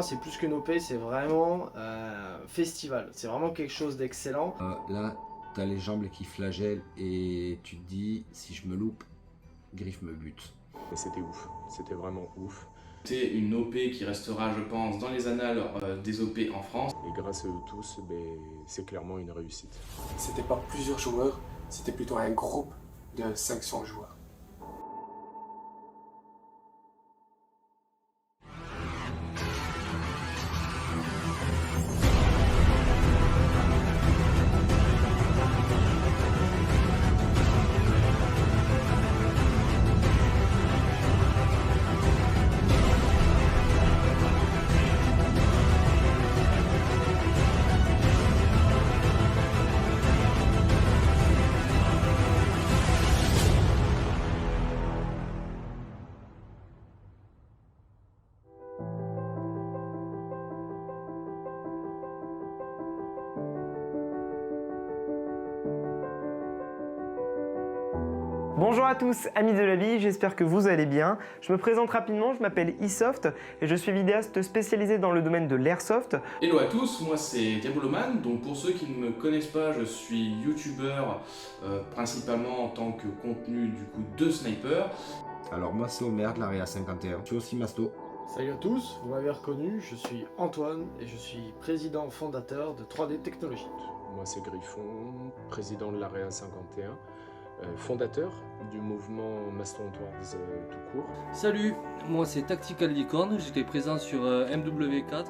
C'est plus qu'une OP, c'est vraiment festival. C'est vraiment quelque chose d'excellent. Là, t'as les jambes qui flagellent et tu te dis, si je me loupe, Griff me bute. Et c'était ouf, c'était vraiment ouf. C'est une OP qui restera, je pense, dans les annales des OP en France. Et grâce à eux tous, c'est clairement une réussite. C'était pas plusieurs joueurs, c'était plutôt un groupe de 500 joueurs. Bonjour à tous, amis de la vie, j'espère que vous allez bien. Je me présente rapidement, je m'appelle Isoft et je suis vidéaste spécialisé dans le domaine de l'airsoft. Hello à tous, moi c'est Diaboloman. Donc pour ceux qui ne me connaissent pas, je suis youtubeur principalement en tant que contenu du coup de sniper. Alors moi c'est Omer de l'Area 51, je suis aussi masto. Salut à tous, vous m'avez reconnu, je suis Antoine et je suis président fondateur de 3D Technologies. Moi c'est Griffon, président de l'Area 51, fondateur du mouvement Mastodon Wars tout court. Salut, moi c'est Tactical Licorne, j'étais présent sur MW4.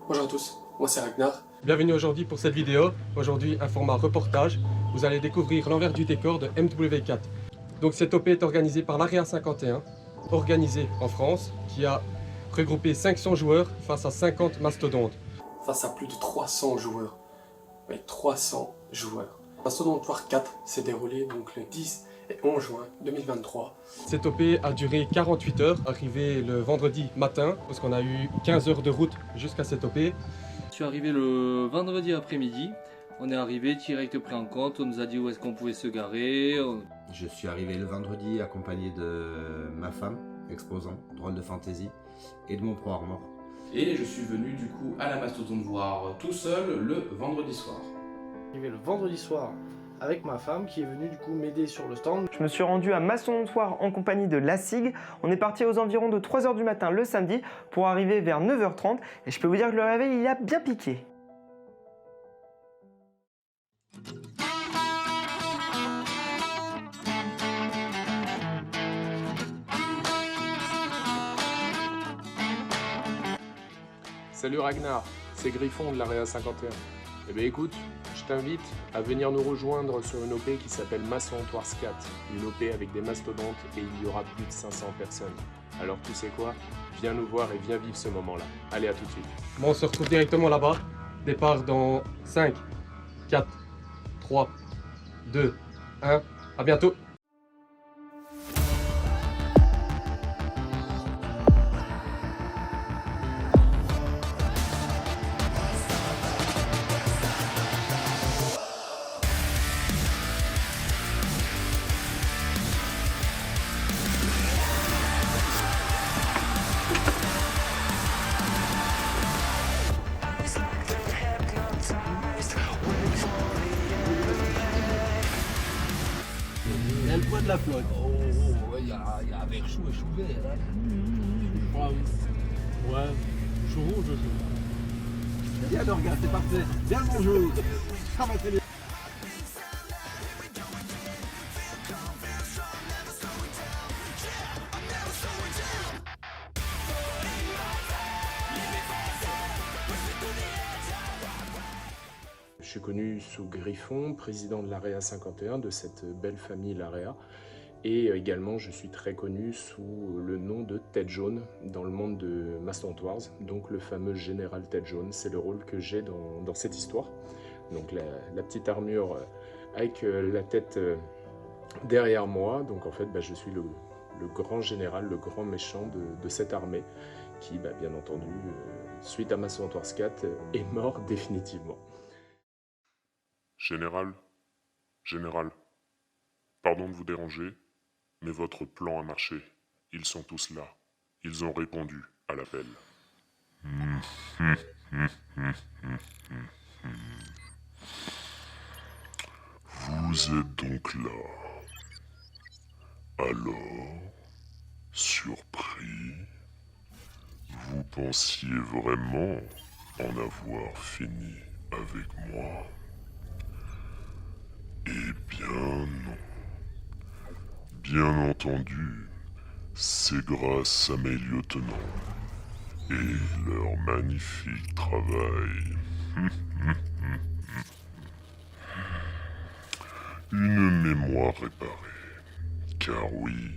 Bonjour à tous, moi c'est Ragnar. Bienvenue aujourd'hui pour cette vidéo. Aujourd'hui un format reportage. Vous allez découvrir l'envers du décor de MW4. Donc cette OP est organisée par l'Area 51, organisée en France, qui a regroupé 500 joueurs face à 50 mastodontes. Face à plus de 300 joueurs. Oui, 300 joueurs. Mastodon War 4 s'est déroulé donc le 10 et 11 juin 2023. Cette OP a duré 48 heures, arrivé le vendredi matin, parce qu'on a eu 15 heures de route jusqu'à cette OP. Je suis arrivé le vendredi après-midi, on est arrivé direct pris en compte, on nous a dit où est-ce qu'on pouvait se garer. Je suis arrivé le vendredi accompagné de ma femme, exposant, drôle de fantasy, et de mon pro armor. Et je suis venu du coup à la Mastodon voir tout seul le vendredi soir. J'arrivais le vendredi soir avec ma femme qui est venue du coup m'aider sur le stand. Je me suis rendu à Mastodon War en compagnie de Lassig. On est parti aux environs de 3 h du matin le samedi pour arriver vers 9 h 30 et je peux vous dire que le réveil il a bien piqué. Salut Ragnar, c'est Griffon de l'Area 51. Eh bien écoute, je t'invite à venir nous rejoindre sur une OP qui s'appelle Mastodon Wars 4. Une OP avec des mastodontes et il y aura plus de 500 personnes. Alors tu sais quoi? Viens nous voir et viens vivre ce moment-là. Allez, à tout de suite. Bon, on se retrouve directement là-bas. Départ dans 5, 4, 3, 2, 1. À bientôt. Il y a le coin de la flotte. Il y a un verre chaud et chaud vert. Hein. Ouais, chaud rouge aussi. Viens, regarde, c'est parfait. Bien le bonjour. Ça va très bien. Je suis connu sous Griffon, président de l'Area 51, de cette belle famille l'Area. Et également, je suis très connu sous le nom de Tête Jaune dans le monde de Mastodon Wars. Donc le fameux général Tête Jaune, c'est le rôle que j'ai dans cette histoire. Donc la petite armure avec la tête derrière moi. Donc en fait, je suis le grand général, le grand méchant de cette armée qui, bien entendu, suite à Mastodon Wars 4, est mort définitivement. Général, pardon de vous déranger, mais votre plan a marché. Ils sont tous là. Ils ont répondu à l'appel. Vous êtes donc là. Alors, surpris, vous pensiez vraiment en avoir fini avec moi? Eh bien non. Bien entendu, c'est grâce à mes lieutenants et leur magnifique travail. Une mémoire réparée. Car oui,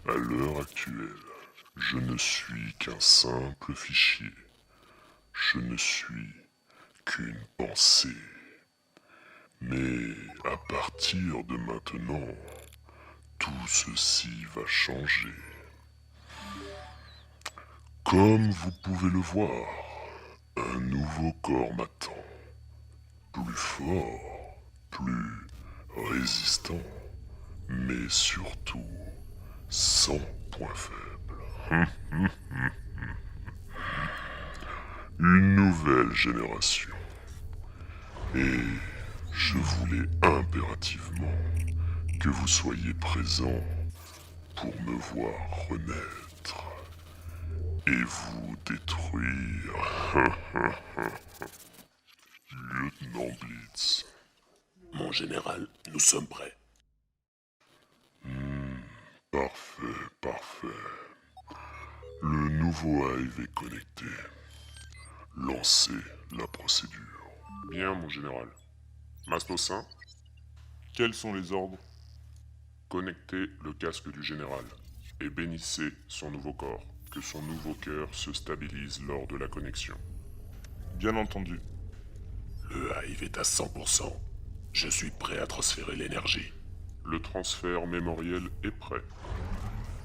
à l'heure actuelle, je ne suis qu'un simple fichier. Je ne suis qu'une pensée. Mais à partir de maintenant, tout ceci va changer. Comme vous pouvez le voir, un nouveau corps m'attend. Plus fort, plus résistant, mais surtout sans point faible. Une nouvelle génération. Et je voulais impérativement que vous soyez présents pour me voir renaître et vous détruire. Lieutenant Blitz. Mon général, nous sommes prêts. Parfait, parfait. Le nouveau hive est connecté. Lancez la procédure. Bien, mon général. Mastossin, quels sont les ordres? Connectez le casque du général et bénissez son nouveau corps. Que son nouveau cœur se stabilise lors de la connexion. Bien entendu. Le hive est à 100%. Je suis prêt à transférer l'énergie. Le transfert mémoriel est prêt.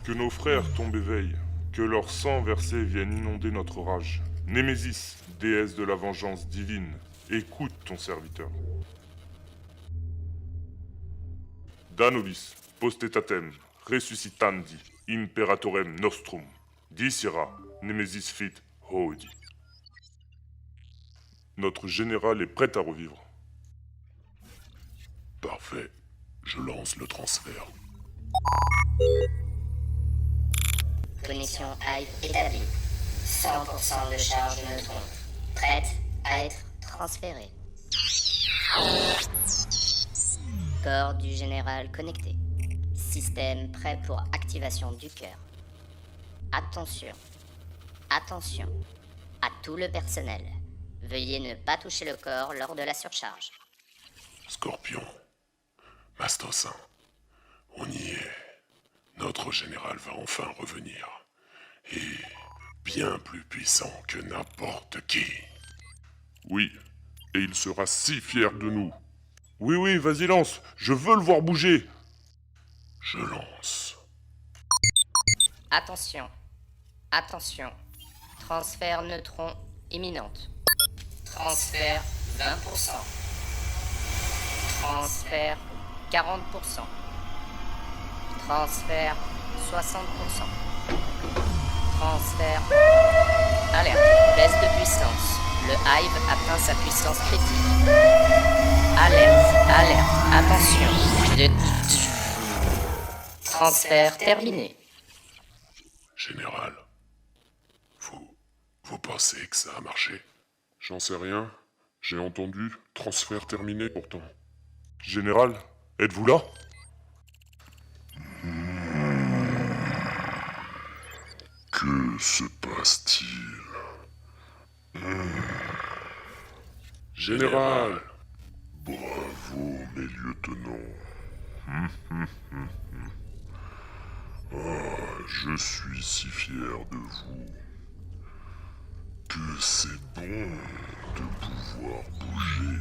Que nos frères tombent et veillent. Que leur sang versé vienne inonder notre rage. Némésis, déesse de la vengeance divine, écoute ton serviteur. Danobis, postetatem, ressuscitandi, imperatorem nostrum, dicera, Némésis fit hodie. Notre général est prêt à revivre. Parfait. Je lance le transfert. Connexion Hive établie. 100% de charge neutron. Prête à être transférée. Corps du général connecté. Système prêt pour activation du cœur. Attention. Attention. À tout le personnel. Veuillez ne pas toucher le corps lors de la surcharge. Scorpion. Mastossin. On y est. Notre général va enfin revenir. Et bien plus puissant que n'importe qui. Oui, et il sera si fier de nous. Oui, vas-y, lance. Je veux le voir bouger. Je lance. Attention. Attention. Transfert neutron imminente. Transfert 20%. Transfert 40%. Transfert 60%. Transfert. Alerte. Baisse de puissance. Le hive atteint sa puissance critique. Alerte. Attention. Transfert terminé. Général, vous pensez que ça a marché? J'en sais rien. J'ai entendu transfert terminé pourtant. Général, êtes-vous là? Que se passe-t-il? Général! Bravo, mes lieutenants. Je suis si fier de vous. Que c'est bon de pouvoir bouger.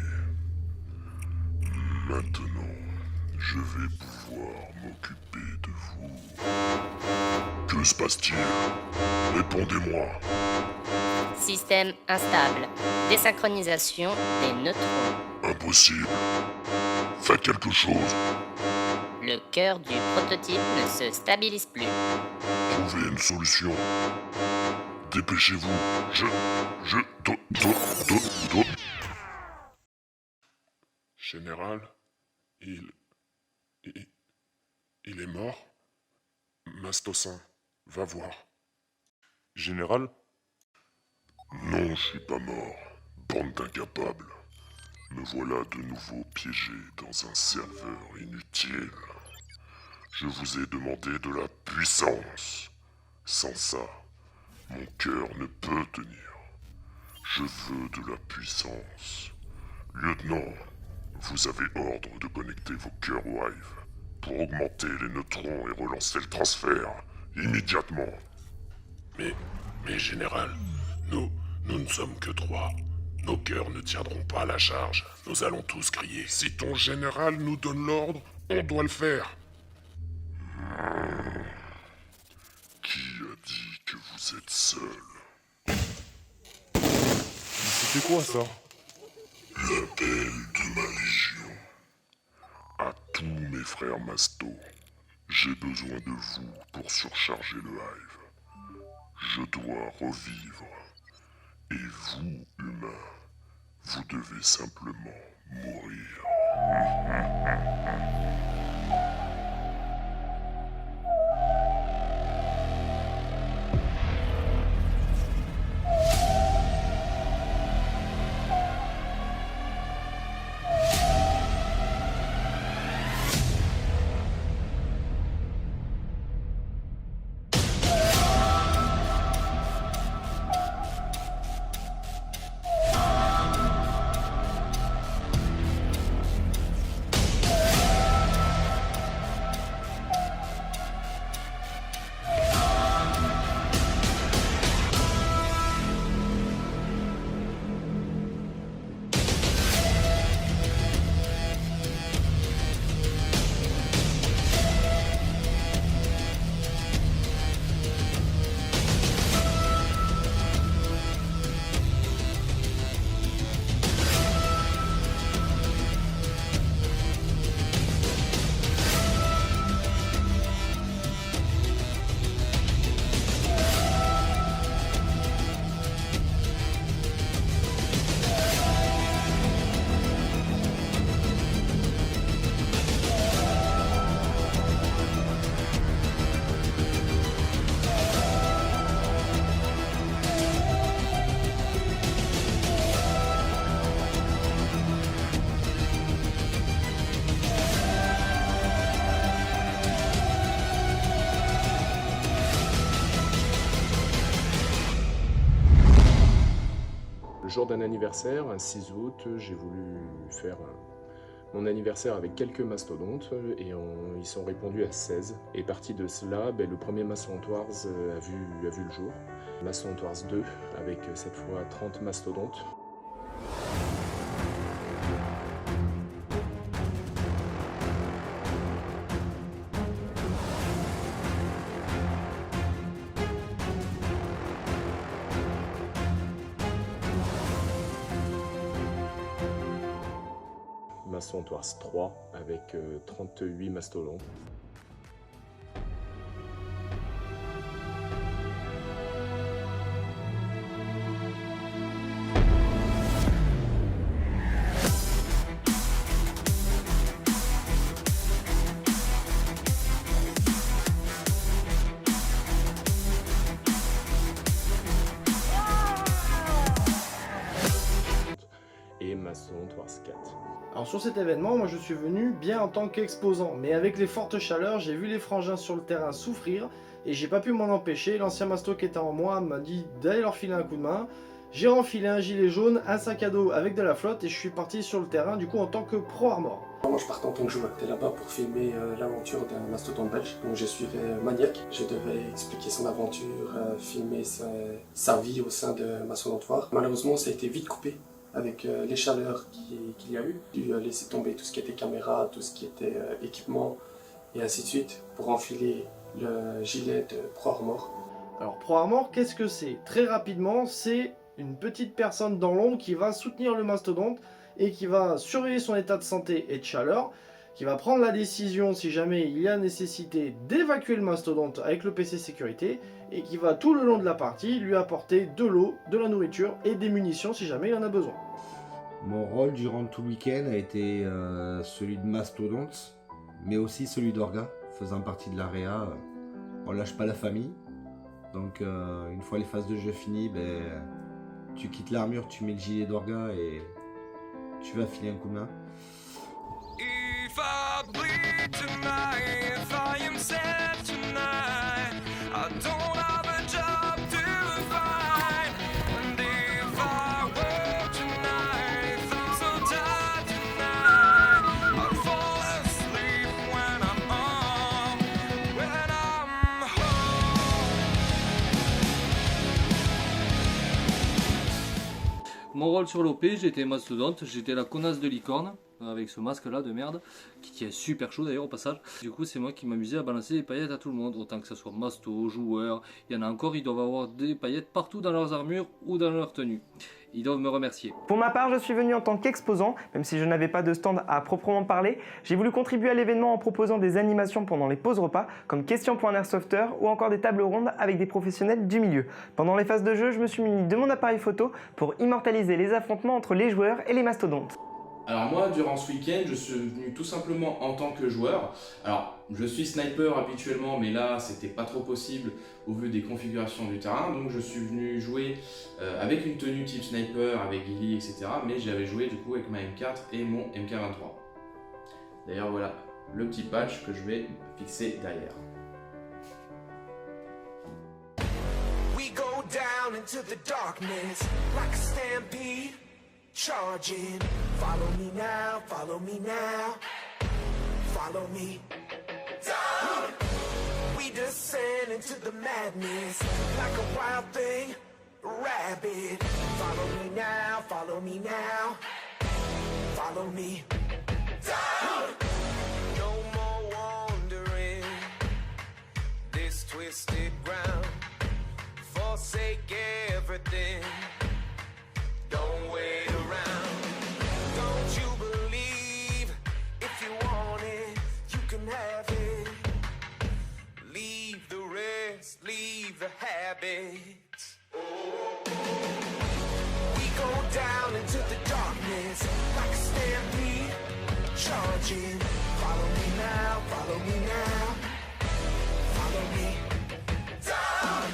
Maintenant, je vais pouvoir m'occuper de vous. Que se passe-t-il? Répondez-moi. Système instable. Désynchronisation des neutrons. Impossible. Faites quelque chose. Le cœur du prototype ne se stabilise plus. Trouvez une solution. Dépêchez-vous. Général, il est mort? Mastocin, va voir. Général? Non, je suis pas mort. Bande d'incapables. Me voilà de nouveau piégé dans un serveur inutile. Je vous ai demandé de la puissance. Sans ça, mon cœur ne peut tenir. Je veux de la puissance. Lieutenant, vous avez ordre de connecter vos cœurs Wive pour augmenter les neutrons et relancer le transfert immédiatement. Mais général, nous ne sommes que 3. Nos cœurs ne tiendront pas la charge. Nous allons tous crier. Si ton général nous donne l'ordre, on doit le faire. Qui a dit que vous êtes seul? C'était quoi ça? L'appel de ma légion. À tous mes frères Masto, j'ai besoin de vous pour surcharger le Hive. Je dois revivre. Et vous, humains, vous devez simplement mourir. Le jour d'un anniversaire, un 6 août, j'ai voulu faire mon anniversaire avec quelques mastodontes et ils sont répondus à 16. Et parti de cela, le premier Mastodon Wars a vu le jour. Mastodon Wars 2 avec cette fois 30 mastodontes. Mastodon Wars 3 avec 38 mastodontes. Et Mastodon Wars 4. Alors sur cet événement, moi je suis venu bien en tant qu'exposant, mais avec les fortes chaleurs, j'ai vu les frangins sur le terrain souffrir et j'ai pas pu m'en empêcher. L'ancien masto qui était en moi m'a dit d'aller leur filer un coup de main. J'ai renfilé un gilet jaune, un sac à dos avec de la flotte et je suis parti sur le terrain du coup en tant que pro armor. Moi je partais en tant que joueur, j'étais là-bas pour filmer l'aventure d'un mastodonte belge. Donc je suivais Maniac, je devais expliquer son aventure, filmer sa vie au sein de Mastodon War. Malheureusement ça a été vite coupé avec les chaleurs qu'il y a eu. J'ai dû laisser tomber tout ce qui était caméra, tout ce qui était équipement et ainsi de suite pour enfiler le gilet de Pro Armor. Alors Pro Armor, qu'est-ce que c'est? Très rapidement, c'est une petite personne dans l'ombre qui va soutenir le mastodonte et qui va surveiller son état de santé et de chaleur, qui va prendre la décision si jamais il y a nécessité d'évacuer le mastodonte avec le PC sécurité, et qui va tout le long de la partie lui apporter de l'eau, de la nourriture et des munitions si jamais il en a besoin. Mon rôle durant tout le week-end a été celui de mastodonte, mais aussi celui d'orga, faisant partie de l'AREA. On lâche pas la famille, donc une fois les phases de jeu finies, tu quittes l'armure, tu mets le gilet d'orga et tu vas filer un coup de main. If I bleed tonight, if I am sad tonight, I don't have a job to find. And if I work tonight, if I'm so tired tonight, I fall asleep when I'm home. Mon rôle sur l'OP, j'étais mastodonte, j'étais la connasse de licorne, avec ce masque là de merde, qui tient super chaud d'ailleurs au passage. Du coup c'est moi qui m'amusais à balancer des paillettes à tout le monde, autant que ce soit masto, joueur, il y en a encore, ils doivent avoir des paillettes partout dans leurs armures ou dans leur tenue. Ils doivent me remercier. Pour ma part, je suis venu en tant qu'exposant, même si je n'avais pas de stand à proprement parler. J'ai voulu contribuer à l'événement en proposant des animations pendant les pauses repas, comme questions pour un airsofter ou encore des tables rondes avec des professionnels du milieu. Pendant les phases de jeu, je me suis muni de mon appareil photo pour immortaliser les affrontements entre les joueurs et les mastodontes. Alors moi, durant ce week-end, je suis venu tout simplement en tant que joueur. Alors, je suis sniper habituellement, mais là, c'était pas trop possible au vu des configurations du terrain. Donc je suis venu jouer avec une tenue type sniper, avec ghillie, etc. Mais j'avais joué du coup avec ma M4 et mon MK23. D'ailleurs, voilà le petit patch que je vais fixer derrière. We go down into the darkness like a stampede. Charging, follow me now, follow me now, follow me down. We descend into the madness like a wild thing, rabid. Follow me now, follow me now, follow me down. No more wandering this twisted ground. Forsake everything. Don't wait around. Don't you believe if you want it, you can have it. Leave the rest, leave the habits. We go down into the darkness like a stampede. Charging. Follow me now, follow me now. Follow me down.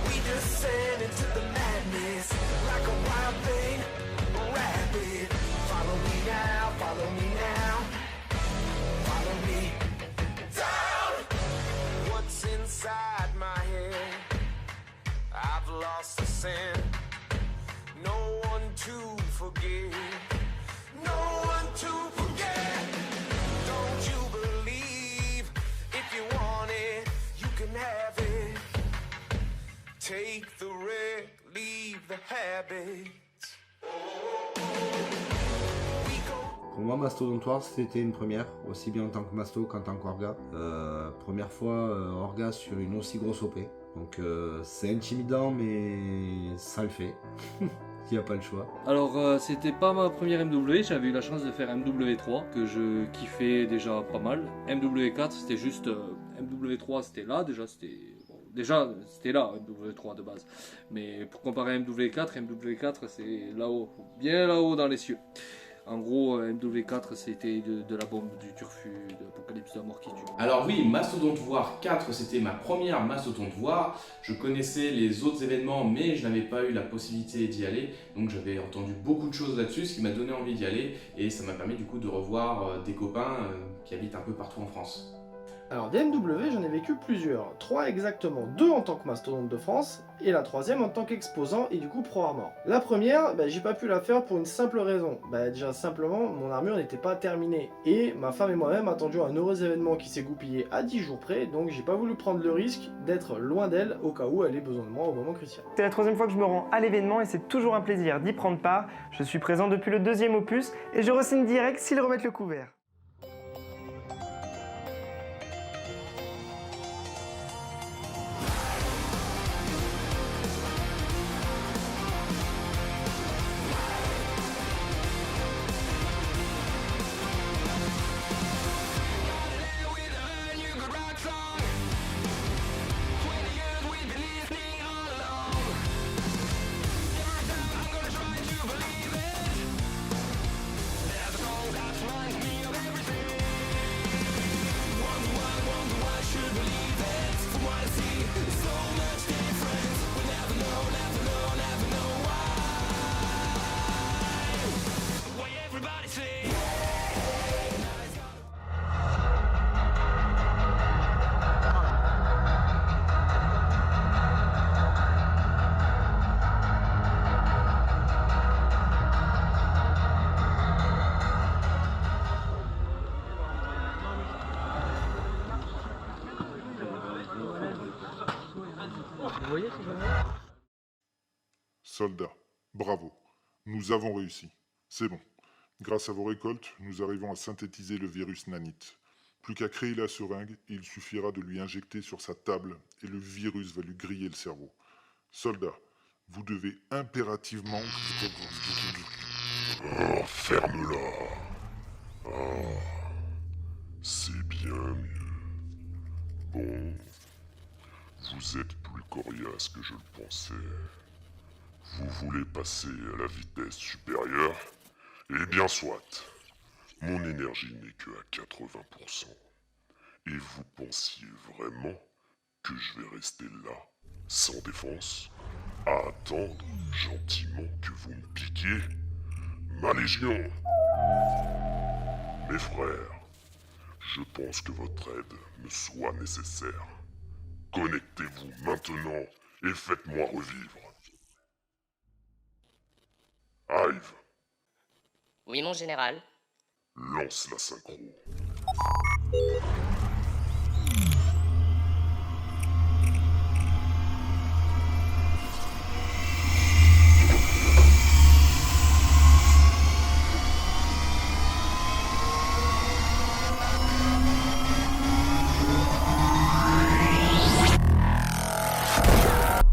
We descend into the madness like a wild thing, rapid. Follow me now, follow me now. Follow me down. What's inside my head? I've lost the sin. No one to forgive. No one to forget. Don't you believe if you want it, you can have it. Take the red, leave the habits. Pour moi, Mastodontoire, c'était une première, aussi bien en tant que Masto qu'en tant qu'Orga. Première fois Orga sur une aussi grosse OP. Donc c'est intimidant, mais ça le fait. Il n'y a pas le choix. Alors c'était pas ma première MW, j'avais eu la chance de faire MW3 que je kiffais déjà pas mal. MW4 c'était juste MW3 c'était là, déjà c'était là MW3 de base. Mais pour comparer MW4, MW4 c'est là-haut, bien là-haut dans les cieux. En gros, MW4 c'était de la bombe du turfu, d'Apocalypse de la mort qui tue. Alors oui, Mastodonte Voir 4, c'était ma première Mastodonte Voir. Je connaissais les autres événements, mais je n'avais pas eu la possibilité d'y aller. Donc j'avais entendu beaucoup de choses là-dessus, ce qui m'a donné envie d'y aller. Et ça m'a permis du coup de revoir des copains qui habitent un peu partout en France. Alors des MW, j'en ai vécu plusieurs, 3 exactement, 2 en tant que mastodonte de France, et la 3e en tant qu'exposant et du coup pro armor. La première, j'ai pas pu la faire pour une simple raison, déjà simplement mon armure n'était pas terminée, et ma femme et moi-même attendions un heureux événement qui s'est goupillé à 10 jours près, donc j'ai pas voulu prendre le risque d'être loin d'elle au cas où elle ait besoin de moi au moment crucial. C'est la 3e fois que je me rends à l'événement et c'est toujours un plaisir d'y prendre part. Je suis présent depuis le 2e opus et je re-signe direct s'ils remettent le couvert. voyez ce que Soldats, bravo. Nous avons réussi. C'est bon. Grâce à vos récoltes, nous arrivons à synthétiser le virus nanite. Plus qu'à créer la seringue, et il suffira de lui injecter sur sa table et le virus va lui griller le cerveau. Soldats, vous devez impérativement... Oh, ferme-la. Ah, c'est bien mieux. Bon, vous êtes plus coriace que je le pensais. Vous voulez passer à la vitesse supérieure? Eh bien soit. Mon énergie n'est que à 80%. Et vous pensiez vraiment que je vais rester là, sans défense, à attendre gentiment que vous me piquiez? Ma légion! Mes frères, je pense que votre aide me soit nécessaire. Connectez-vous maintenant et faites-moi revivre. Hive, Oui, mon général. lance la synchro.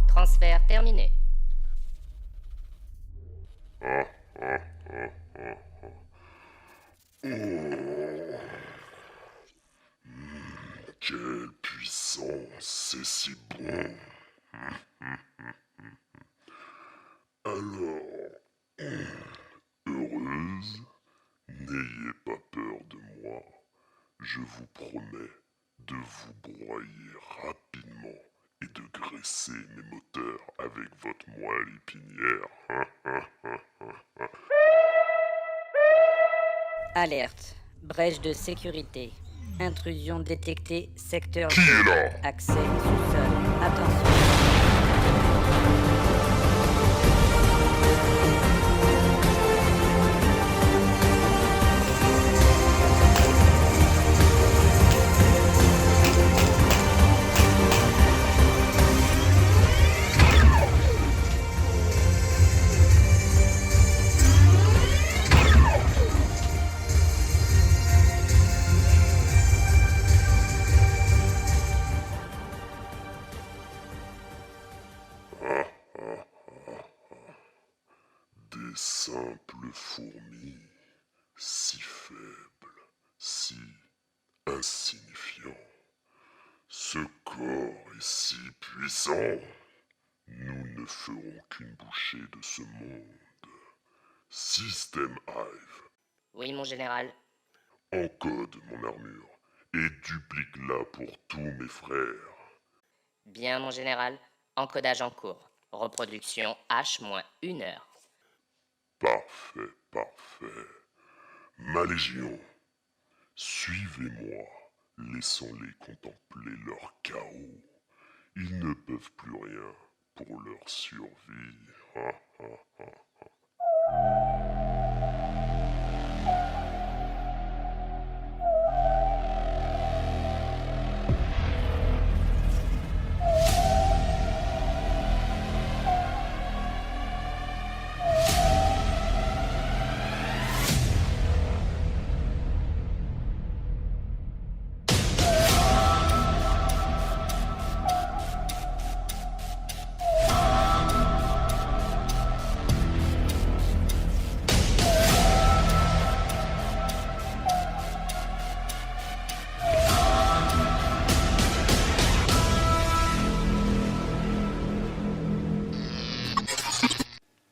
Transfert terminé. Quelle puissance, c'est si bon. Alors, heureuse, n'ayez pas peur de moi. Je vous promets de vous broyer rapidement et de graisser mes moteurs avec votre moelle épinière. Alerte. Brèche de sécurité. Intrusion détectée. Secteur Qui est là? Accès sous-sol. Attention. Des simples fourmis, si faibles, si insignifiants. Ce corps est si puissant. Nous ne ferons qu'une bouchée de ce monde. Système Hive, Oui, mon général. encode mon armure et duplique-la pour tous mes frères. Bien, mon général. Encodage en cours. Reproduction H-1 heure. Parfait, parfait. Ma légion, suivez-moi. Laissons-les contempler leur chaos. Ils ne peuvent plus rien pour leur survie.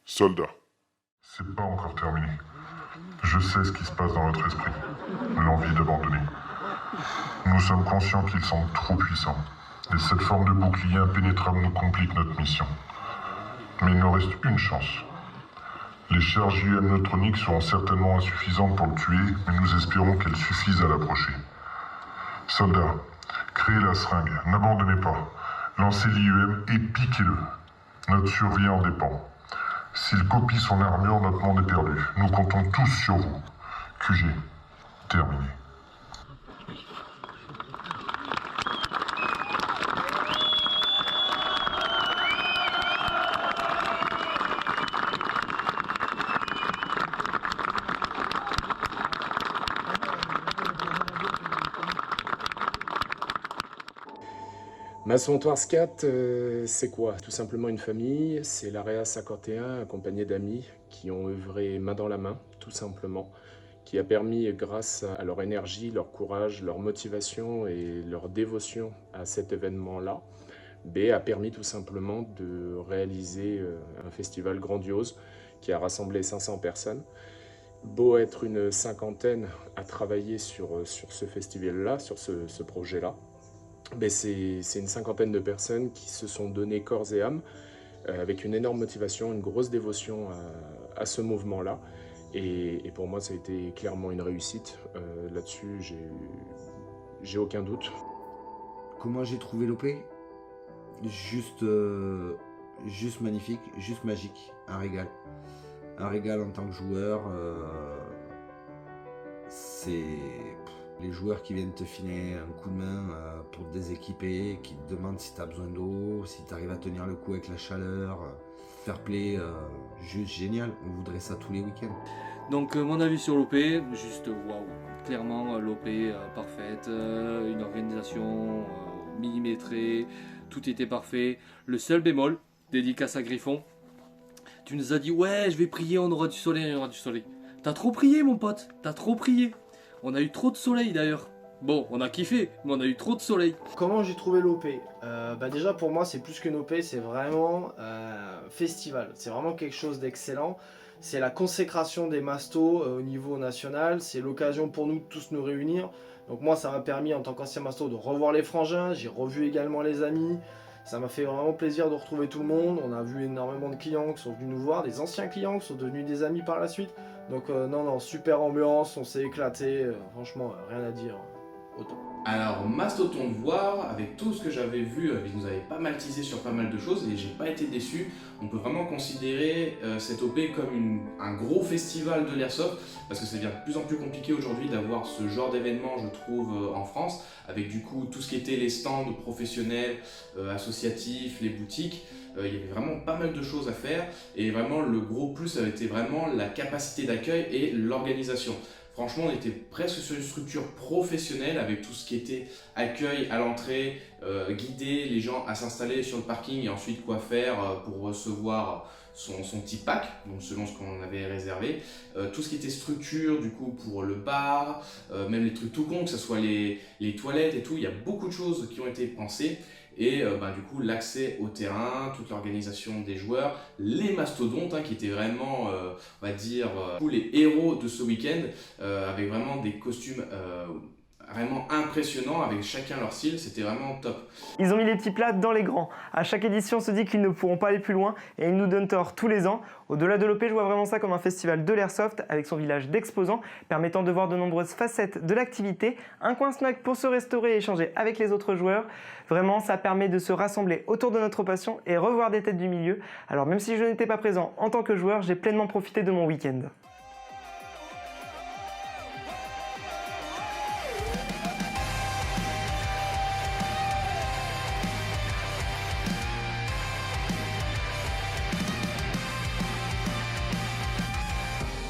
Soldats, c'est pas encore terminé. Je sais ce qui se passe dans votre esprit. L'envie d'abandonner. Nous sommes conscients qu'ils sont trop puissants. Et cette forme de bouclier impénétrable nous complique notre mission. Mais il nous reste une chance. Les charges IEM neutroniques seront certainement insuffisantes pour le tuer, mais nous espérons qu'elles suffisent à l'approcher. Soldats, créez la seringue, n'abandonnez pas. Lancez l'IEM et piquez-le. Notre survie en dépend. S'il copie son armure, notre monde est perdu. Nous comptons tous sur vous. QG, terminé. Masontoir Scat, c'est quoi? Tout simplement une famille, c'est l'AREA 51 accompagné d'amis qui ont œuvré main dans la main, tout simplement, qui a permis, grâce à leur énergie, leur courage, leur motivation et leur dévotion à cet événement-là, a permis tout simplement de réaliser un festival grandiose qui a rassemblé 500 personnes. Beau être une cinquantaine à travailler sur ce festival-là, sur ce projet-là, c'est une cinquantaine de personnes qui se sont données corps et âme avec une énorme motivation, une grosse dévotion à ce mouvement-là. Et pour moi, ça a été clairement une réussite. Là-dessus, j'ai aucun doute. Comment j'ai trouvé l'OP? Juste magnifique, juste magique, un régal. Un régal en tant que joueur. C'est les joueurs qui viennent te filer un coup de main pour te déséquiper, qui te demandent si tu as besoin d'eau, si tu arrives à tenir le coup avec la chaleur. Fair play, juste génial. On voudrait ça tous les week-ends. Donc mon avis sur l'OP, juste waouh. Clairement l'OP parfaite, une organisation millimétrée, tout était parfait. Le seul bémol, dédicace à Griffon, tu nous as dit ouais je vais prier, on aura du soleil, on aura du soleil. T'as trop prié mon pote, t'as trop prié. On a eu trop de soleil d'ailleurs. Bon, on a kiffé, mais on a eu trop de soleil. Comment j'ai trouvé l'OP? Déjà pour moi c'est plus qu'une OP, c'est vraiment festival. C'est vraiment quelque chose d'excellent. C'est la consécration des mastos au niveau national. C'est l'occasion pour nous de tous nous réunir. Donc moi ça m'a permis en tant qu'ancien masto de revoir les frangins. J'ai revu également les amis. Ça m'a fait vraiment plaisir de retrouver tout le monde. On a vu énormément de clients qui sont venus nous voir, des anciens clients qui sont devenus des amis par la suite. Donc non, super ambiance, on s'est éclaté. Franchement, rien à dire. Autant. Alors, Mastodon de voir, avec tout ce que j'avais vu, il nous avait pas mal teasé sur pas mal de choses et j'ai pas été déçu. On peut vraiment considérer cette OP comme un gros festival de l'airsoft parce que ça devient de plus en plus compliqué aujourd'hui d'avoir ce genre d'événement, je trouve, en France, avec du coup tout ce qui était les stands professionnels, associatifs, les boutiques. Il y avait vraiment pas mal de choses à faire et vraiment le gros plus, ça a été vraiment la capacité d'accueil et l'organisation. Franchement, on était presque sur une structure professionnelle avec tout ce qui était accueil à l'entrée, guider les gens à s'installer sur le parking et ensuite quoi faire pour recevoir son petit pack, donc selon ce qu'on avait réservé. Tout ce qui était structure du coup pour le bar, même les trucs tout con, que ce soit les toilettes et tout, il y a beaucoup de choses qui ont été pensées. Et du coup l'accès au terrain, toute l'organisation des joueurs, les mastodontes qui étaient vraiment, on va dire, les héros de ce week-end, avec vraiment des costumes vraiment impressionnants, avec chacun leur style, c'était vraiment top. Ils ont mis les petits plats dans les grands. À chaque édition, on se dit qu'ils ne pourront pas aller plus loin et ils nous donnent tort tous les ans. Au-delà de l'OP, je vois vraiment ça comme un festival de l'airsoft avec son village d'exposants permettant de voir de nombreuses facettes de l'activité, un coin snack pour se restaurer et échanger avec les autres joueurs. Vraiment, ça permet de se rassembler autour de notre passion et revoir des têtes du milieu. Alors même si je n'étais pas présent en tant que joueur, j'ai pleinement profité de mon week-end.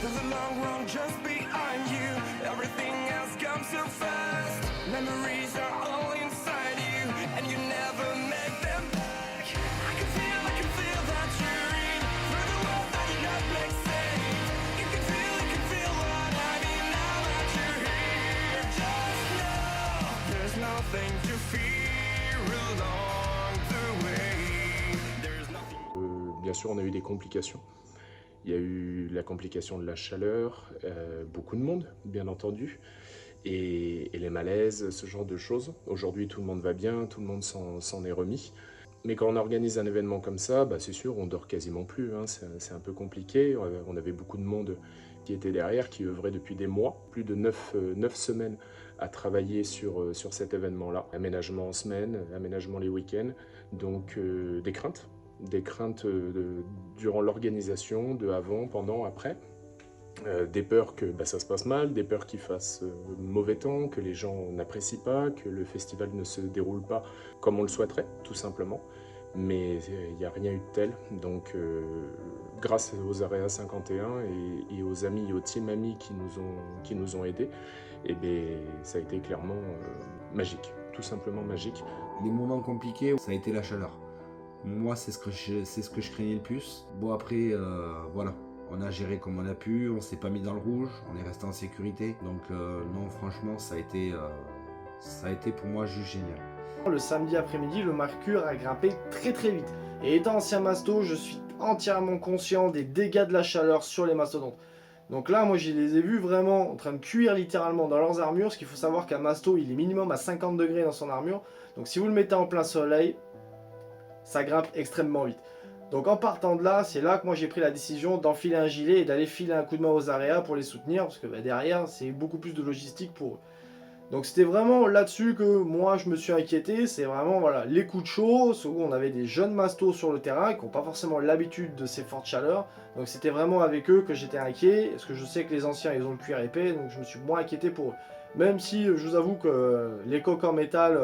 There's a long road just behind you. Everything else comes so fast. Memories are all inside you, and you never make them back. I can feel that you're in through the world that you not make sense. You can feel what I mean now that you're here. Just know there's nothing to fear along the way. There's nothing. Bien sûr, on a eu des complications. Il y a eu la complication de la chaleur, beaucoup de monde, bien entendu, et les malaises, ce genre de choses. Aujourd'hui, tout le monde va bien, tout le monde s'en est remis. Mais quand on organise un événement comme ça, c'est sûr, on dort quasiment plus, c'est un peu compliqué. On avait beaucoup de monde qui était derrière, qui œuvrait depuis des mois, plus de 9 semaines à travailler sur cet événement-là. Aménagement en semaine, aménagement les week-ends, donc des craintes durant l'organisation, de avant, pendant, après. Des peurs que ça se passe mal, des peurs qu'il fasse mauvais temps, que les gens n'apprécient pas, que le festival ne se déroule pas comme on le souhaiterait, tout simplement. Mais il n'y a rien eu de tel. Donc, grâce aux AREA 51 et aux amis et aux team amis qui nous ont aidés, ça a été clairement magique, tout simplement magique. Les moments compliqués, ça a été la chaleur. Moi, c'est ce que je craignais le plus. Bon, après, voilà. On a géré comme on a pu, on s'est pas mis dans le rouge, on est resté en sécurité. Donc non, franchement, ça a été pour moi juste génial. Le samedi après-midi, le mercure a grimpé très très vite. Et étant ancien masto, je suis entièrement conscient des dégâts de la chaleur sur les mastodontes. Donc là, moi, je les ai vus vraiment en train de cuire littéralement dans leurs armures. Parce qu'il faut savoir qu'un masto, il est minimum à 50 degrés dans son armure. Donc si vous le mettez en plein soleil, ça grimpe extrêmement vite. Donc en partant de là, c'est là que moi j'ai pris la décision d'enfiler un gilet et d'aller filer un coup de main aux aréas pour les soutenir. Parce que derrière, c'est beaucoup plus de logistique pour eux. Donc c'était vraiment là-dessus que moi je me suis inquiété, c'est vraiment voilà, les coups de chaud, où on avait des jeunes mastos sur le terrain qui n'ont pas forcément l'habitude de ces fortes chaleurs. Donc c'était vraiment avec eux que j'étais inquiet, parce que je sais que les anciens ils ont le cuir épais, donc je me suis moins inquiété pour eux. Même si je vous avoue que les coques en métal,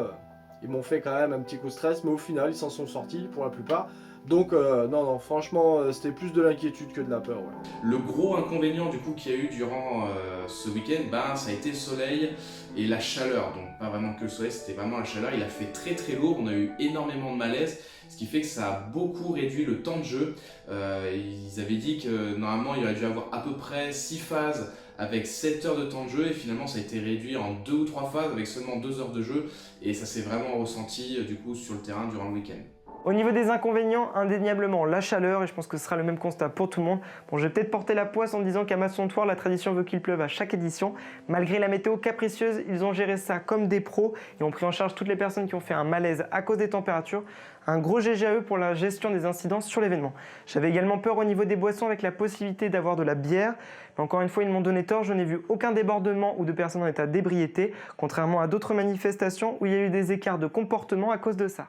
ils m'ont fait quand même un petit coup de stress, mais au final ils s'en sont sortis pour la plupart. Donc non, franchement, c'était plus de l'inquiétude que de la peur. Ouais. Le gros inconvénient du coup qu'il y a eu durant ce week-end, ça a été le soleil et la chaleur. Donc pas vraiment que le soleil, c'était vraiment la chaleur. Il a fait très très lourd, on a eu énormément de malaise, ce qui fait que ça a beaucoup réduit le temps de jeu. Ils avaient dit que normalement il aurait dû avoir à peu près 6 phases avec 7 heures de temps de jeu et finalement ça a été réduit en 2 ou 3 phases avec seulement 2 heures de jeu et ça s'est vraiment ressenti du coup sur le terrain durant le week-end. Au niveau des inconvénients, indéniablement la chaleur, et je pense que ce sera le même constat pour tout le monde. Bon, je vais peut-être porter la poisse en disant qu'à Massontoir, la tradition veut qu'il pleuve à chaque édition. Malgré la météo capricieuse, ils ont géré ça comme des pros et ont pris en charge toutes les personnes qui ont fait un malaise à cause des températures. Un gros GG à eux pour la gestion des incidences sur l'événement. J'avais également peur au niveau des boissons avec la possibilité d'avoir de la bière. Mais encore une fois, ils m'ont donné tort, je n'ai vu aucun débordement ou de personnes en état d'ébriété, contrairement à d'autres manifestations où il y a eu des écarts de comportement à cause de ça.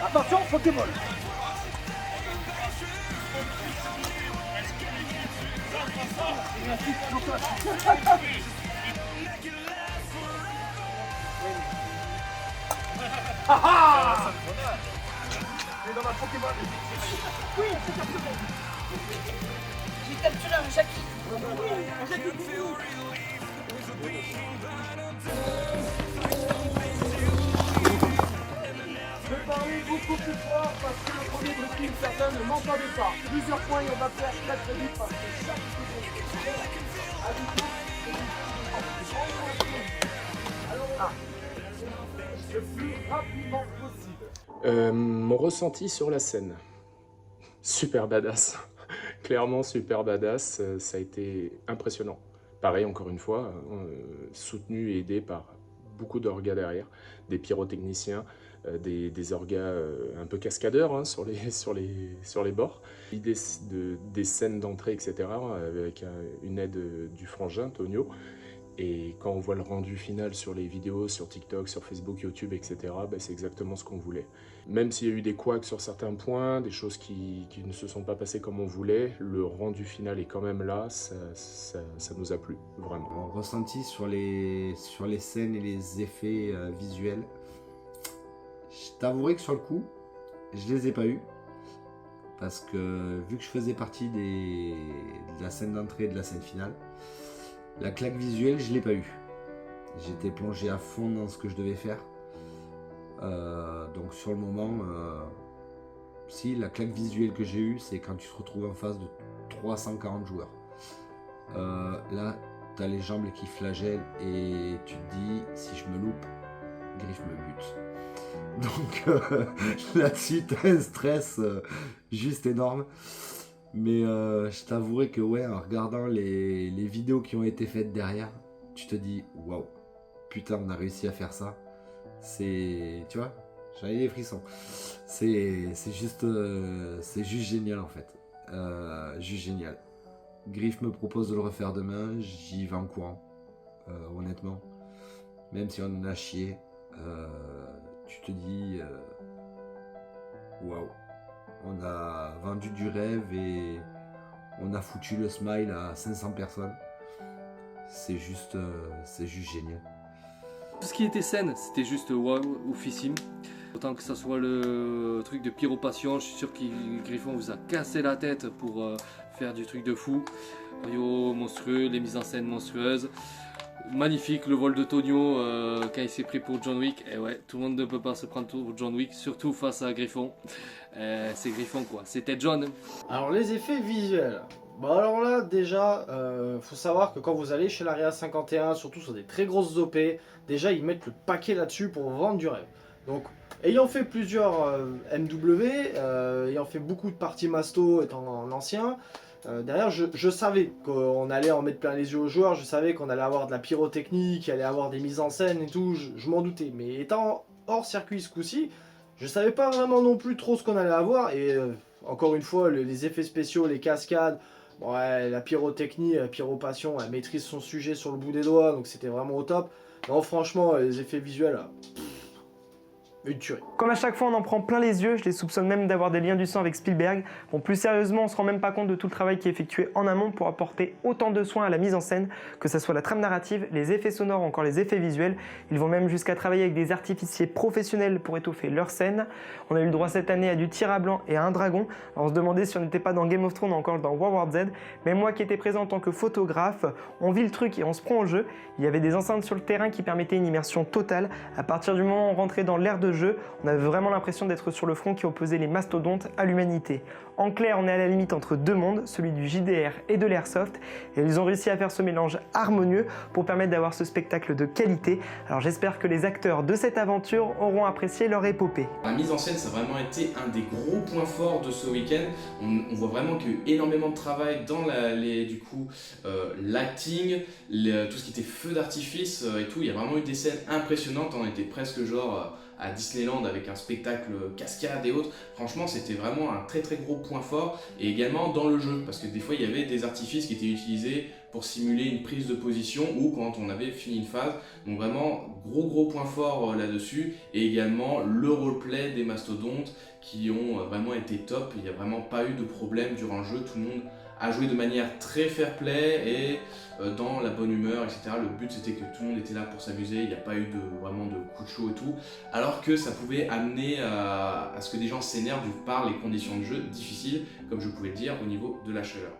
Attention, Pokéball. Ah ah! C'est dans ma Pokéball. Oui, c'est capturé. J'ai capturé un Jackie. Oui, un Jackie. Je vais parler beaucoup plus fort parce que le premier briefing, certains ne m'entendaient pas. Plusieurs points et on va faire très très vite parce que chaque le plus rapidement possible. Mon ressenti sur la scène, super badass. Clairement super badass, ça a été impressionnant. Pareil, encore une fois, soutenu et aidé par beaucoup d'orgas derrière, des pyrotechniciens, des orgas un peu cascadeurs hein, sur les bords. L'idée des scènes d'entrée, etc., avec une aide du frangin, Tonio. Et quand on voit le rendu final sur les vidéos, sur TikTok, sur Facebook, YouTube, etc., c'est exactement ce qu'on voulait. Même s'il y a eu des couacs sur certains points, des choses qui ne se sont pas passées comme on voulait, le rendu final est quand même là, ça nous a plu, vraiment. Mon ressenti sur les scènes et les effets visuels, je t'avouerai que sur le coup, je les ai pas eus. Parce que vu que je faisais partie de la scène d'entrée et de la scène finale, la claque visuelle, je l'ai pas eue. J'étais plongé à fond dans ce que je devais faire. Donc sur le moment, si la claque visuelle que j'ai eue, c'est quand tu te retrouves en face de 340 joueurs. Là, tu as les jambes qui flagellent et tu te dis, si je me loupe, Griff me bute. Donc là-dessus, tu as un stress juste énorme. Mais je t'avouerai que ouais, en regardant les vidéos qui ont été faites derrière, tu te dis waouh, putain, on a réussi à faire ça. C'est, tu vois, j'avais des frissons. C'est juste génial en fait. Juste génial. Griff me propose de le refaire demain, j'y vais en courant. Honnêtement, même si on en a chié, tu te dis waouh. On a vendu du rêve et on a foutu le smile à 500 personnes. C'est juste génial. Tout ce qui était scène, c'était juste waouh, oufissime. Autant que ça soit le truc de pyropassion, je suis sûr que Griffon vous a cassé la tête pour faire du truc de fou. Mario monstrueux, les mises en scène monstrueuses. Magnifique le vol de Tonio quand il s'est pris pour John Wick. Et ouais, tout le monde ne peut pas se prendre pour John Wick, surtout face à Griffon. C'est Griffon quoi, c'était John. Alors les effets visuels. Bon alors là déjà, faut savoir que quand vous allez chez l'Area 51, surtout sur des très grosses OP, déjà ils mettent le paquet là-dessus pour vendre du rêve. Donc ayant fait plusieurs MW, ayant fait beaucoup de parties Masto étant en ancien, derrière je savais qu'on allait en mettre plein les yeux aux joueurs, je savais qu'on allait avoir de la pyrotechnie, qu'il allait avoir des mises en scène et tout, je m'en doutais. Mais étant hors circuit ce coup-ci, je savais pas vraiment non plus trop ce qu'on allait avoir et encore une fois les effets spéciaux, les cascades, ouais, la pyrotechnie, la pyropassion, elle maîtrise son sujet sur le bout des doigts, donc c'était vraiment au top. Non franchement les effets visuels, une tuerie. Comme à chaque fois on en prend plein les yeux, je les soupçonne même d'avoir des liens du sang avec Spielberg. Bon, plus sérieusement, on se rend même pas compte de tout le travail qui est effectué en amont pour apporter autant de soins à la mise en scène, que ce soit la trame narrative, les effets sonores ou encore les effets visuels. Ils vont même jusqu'à travailler avec des artificiers professionnels pour étoffer leurs scènes. On a eu le droit cette année à du tir à blanc et à un dragon. Alors on se demandait si on n'était pas dans Game of Thrones ou encore dans World War Z, mais moi qui étais présent en tant que photographe, on vit le truc et on se prend au jeu. Il y avait des enceintes sur le terrain qui permettaient une immersion totale. À partir du moment où on rentrait dans l'ère de jeu, on avait vraiment l'impression d'être sur le front qui opposait les mastodontes à l'humanité. En clair, on est à la limite entre deux mondes, celui du JDR et de l'airsoft, et ils ont réussi à faire ce mélange harmonieux pour permettre d'avoir ce spectacle de qualité. Alors j'espère que les acteurs de cette aventure auront apprécié leur épopée. La mise en scène, ça a vraiment été un des gros points forts de ce week-end. On voit vraiment qu'il y a eu énormément de travail dans l'acting, tout ce qui était feu d'artifice et tout. Il y a vraiment eu des scènes impressionnantes, on était presque genre à Disneyland avec un spectacle cascade et autres. Franchement, c'était vraiment un très très gros point fort. Et également dans le jeu, parce que des fois il y avait des artifices qui étaient utilisés pour simuler une prise de position ou quand on avait fini une phase. Donc vraiment gros point fort là-dessus. Et également le roleplay des mastodontes qui ont vraiment été top. Il n'y a vraiment pas eu de problème durant le jeu. Tout le monde a joué de manière très fair play et dans la bonne humeur, etc. Le but c'était que tout le monde était là pour s'amuser, il n'y a pas eu vraiment de coup de chaud et tout, alors que ça pouvait amener à ce que des gens s'énervent par les conditions de jeu difficiles, comme je pouvais le dire, au niveau de la chaleur.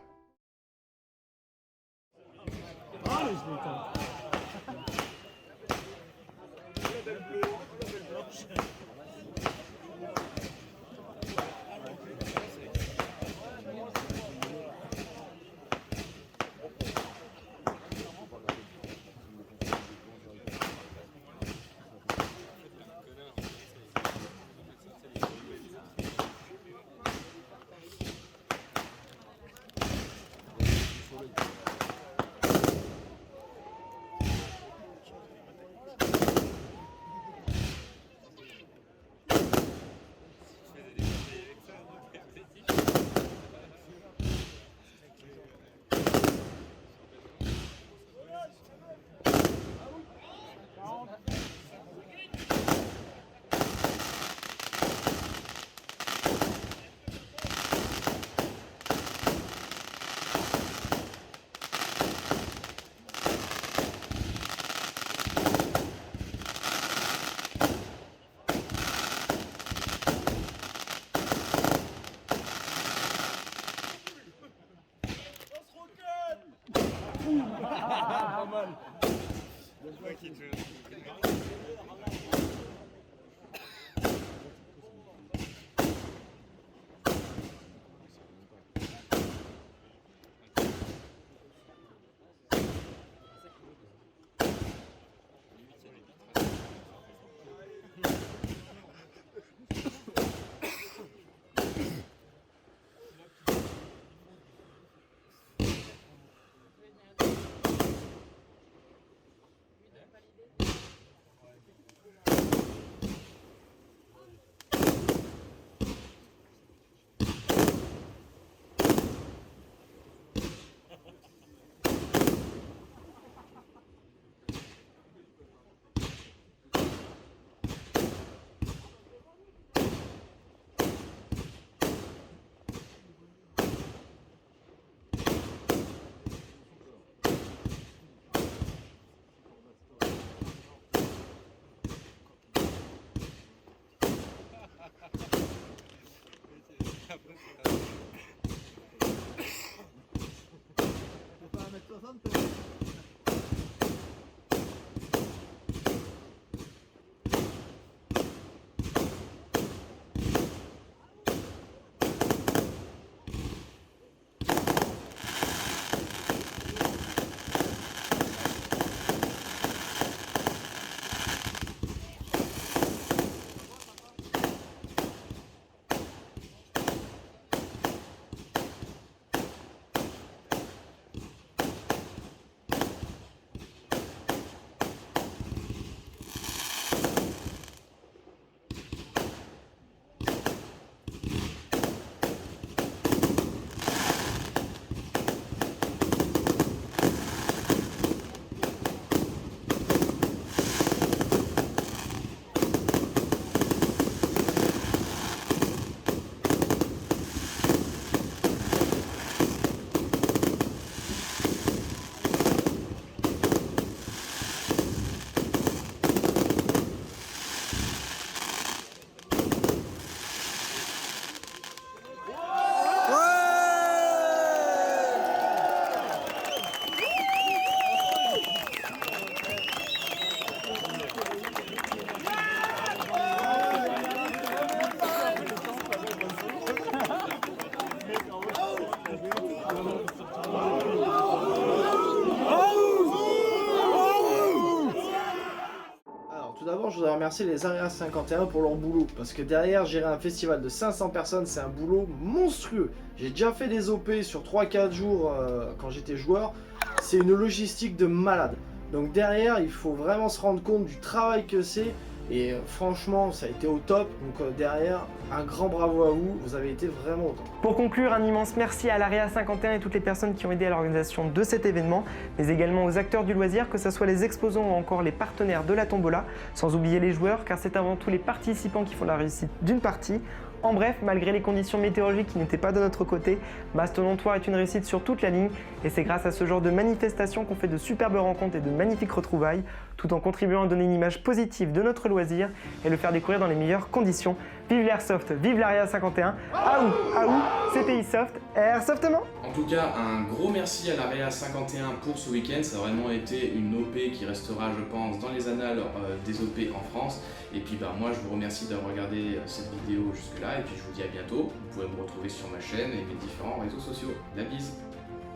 Tout d'abord, je voudrais remercier les Area 51 pour leur boulot, parce que derrière, gérer un festival de 500 personnes, c'est un boulot monstrueux. J'ai déjà fait des OP sur 3-4 jours quand j'étais joueur, c'est une logistique de malade. Donc derrière, il faut vraiment se rendre compte du travail que c'est, et franchement, ça a été au top. Donc derrière, un grand bravo à vous, vous avez été vraiment au top. Pour conclure, un immense merci à l'Area 51 et toutes les personnes qui ont aidé à l'organisation de cet événement, mais également aux acteurs du loisir, que ce soit les exposants ou encore les partenaires de la tombola, sans oublier les joueurs, car c'est avant tout les participants qui font la réussite d'une partie. En bref, malgré les conditions météorologiques qui n'étaient pas de notre côté, Mastodontoir est une réussite sur toute la ligne, et c'est grâce à ce genre de manifestations qu'on fait de superbes rencontres et de magnifiques retrouvailles, tout en contribuant à donner une image positive de notre loisir et le faire découvrir dans les meilleures conditions. Vive l'Airsoft, vive l'Area 51, aou, c'était Isoft, Airsoftement. En tout cas, un gros merci à l'Area 51 pour ce week-end, ça a vraiment été une OP qui restera, je pense, dans les annales des OP en France. Et puis moi je vous remercie d'avoir regardé cette vidéo jusque-là, et puis je vous dis à bientôt. Vous pouvez me retrouver sur ma chaîne et mes différents réseaux sociaux. La bise.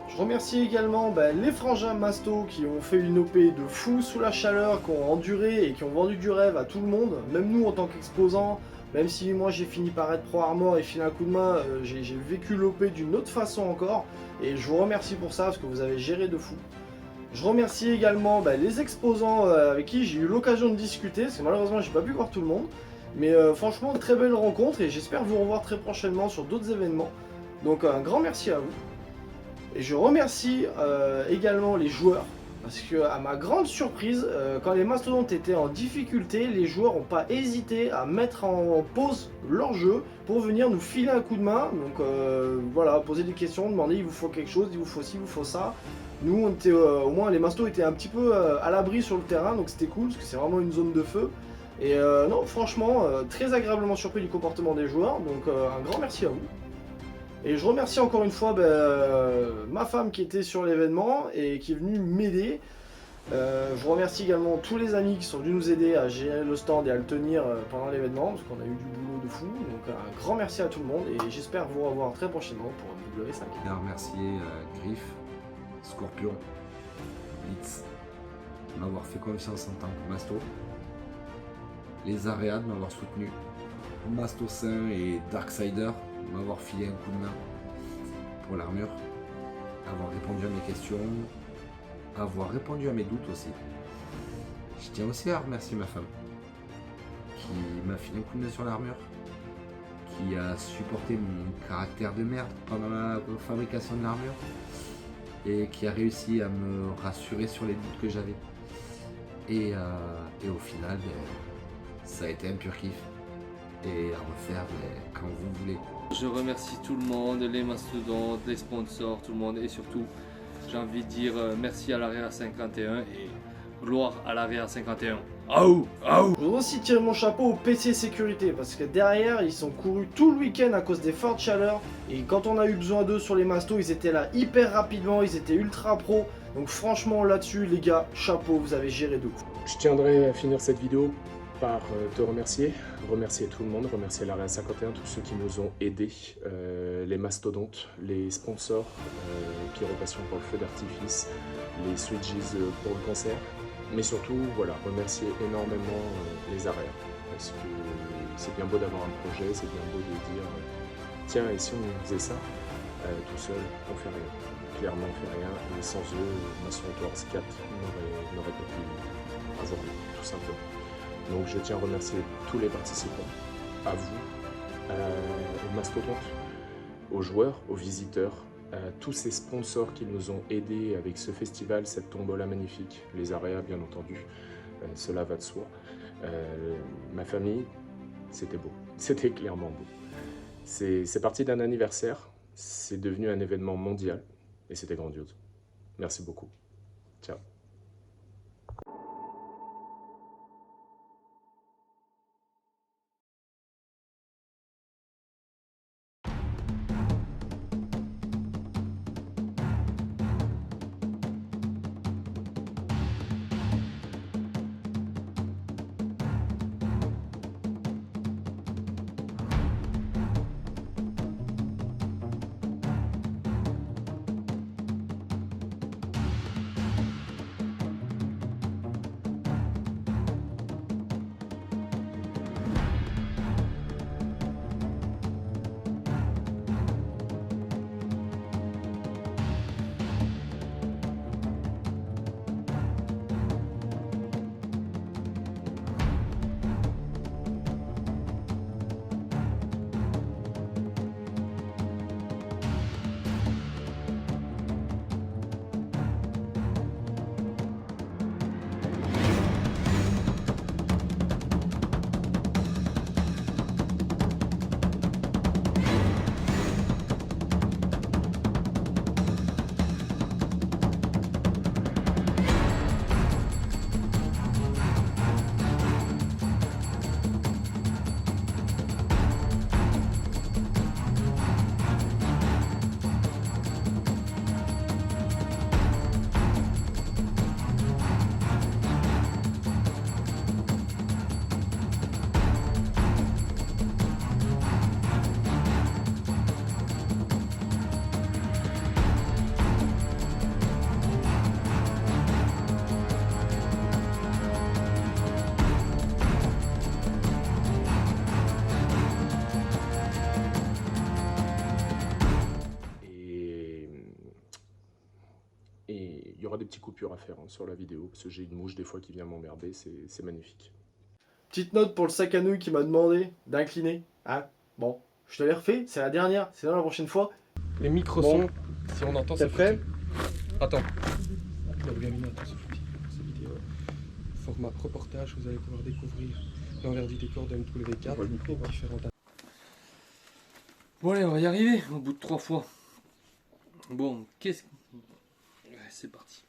Je remercie également les frangins Masto qui ont fait une OP de fou sous la chaleur, qui ont enduré et qui ont vendu du rêve à tout le monde, même nous en tant qu'exposants. Même si moi j'ai fini par être pro armor et filer un coup de main, j'ai vécu l'OP d'une autre façon encore, et je vous remercie pour ça parce que vous avez géré de fou. Je remercie également les exposants avec qui j'ai eu l'occasion de discuter, parce que malheureusement j'ai pas pu voir tout le monde. Mais franchement, très belle rencontre, et j'espère vous revoir très prochainement sur d'autres événements. Donc un grand merci à vous. Et je remercie également les joueurs, parce que à ma grande surprise, quand les mastodontes étaient en difficulté, les joueurs n'ont pas hésité à mettre en pause leur jeu pour venir nous filer un coup de main. Donc voilà, poser des questions, demander il vous faut quelque chose, il vous faut ci, il vous faut ça. Nous on était, au moins les mastos étaient un petit peu à l'abri sur le terrain, donc c'était cool, parce que c'est vraiment une zone de feu. Et non, franchement, très agréablement surpris du comportement des joueurs, donc un grand merci à vous. Et je remercie encore une fois ma femme qui était sur l'événement et qui est venue m'aider. Je remercie également tous les amis qui sont venus nous aider à gérer le stand et à le tenir pendant l'événement, parce qu'on a eu du boulot de fou. Donc un grand merci à tout le monde, et j'espère vous revoir très prochainement pour un W5. Je voulais remercier Griff, Scorpion, Blitz, de m'avoir fait confiance en tant que Masto, les Area de m'avoir soutenu, Masto Saint et Darksider de m'avoir filé un coup de main pour l'armure, avoir répondu à mes questions, avoir répondu à mes doutes aussi. Je tiens aussi à remercier ma femme qui m'a filé un coup de main sur l'armure, qui a supporté mon caractère de merde pendant la fabrication de l'armure, et qui a réussi à me rassurer sur les doutes que j'avais. Et au final, ça a été un pur kiff. Et à refaire quand vous voulez. Je remercie tout le monde, les mastodontes, les sponsors, tout le monde, et surtout j'ai envie de dire merci à l'Area 51, et Gloire à l'Area 51. Aouh, aouh. Je voudrais aussi tirer mon chapeau au PC sécurité parce que derrière ils sont courus tout le week-end à cause des fortes chaleurs et quand on a eu besoin d'eux sur les mastos ils étaient là hyper rapidement, ils étaient ultra pro. Donc franchement là-dessus les gars, chapeau, vous avez géré de ouf. Je tiendrai à finir cette vidéo par te remercier tout le monde, remercier l'Area 51, tous ceux qui nous ont aidés, les mastodontes, les sponsors, Pyropassion pour le feu d'artifice, les Switches pour le concert, mais surtout, voilà, remercier énormément les Areas, parce que c'est bien beau d'avoir un projet, c'est bien beau de dire, tiens, et si on faisait ça, tout seul, on fait rien. Clairement, on fait rien, et sans eux, Mason Wars 4 n'aurait pas pu avoir lieu, tout simplement. Donc je tiens à remercier tous les participants, à vous, aux mastodontes, aux joueurs, aux visiteurs, à tous ces sponsors qui nous ont aidés avec ce festival, cette tombola magnifique, les Areas bien entendu, cela va de soi. Ma famille, c'était beau, c'était clairement beau. C'est parti d'un anniversaire, c'est devenu un événement mondial et c'était grandiose. Merci beaucoup. Ciao. Il y aura des petites coupures à faire sur la vidéo, parce que j'ai une mouche des fois qui vient m'emmerder, c'est magnifique. Petite note pour le sac à nouilles qui m'a demandé d'incliner. Hein, bon, je te l'ai refait, c'est la dernière, c'est là la prochaine fois. Les micro-sons, si on entend, c'est prêt. Attends. Cette vidéo, format reportage, vous allez pouvoir découvrir l'envers du décor de MW4, différentes... Bon allez, on va y arriver, au bout de 3 fois. Bon, qu'est-ce... Ouais, c'est parti.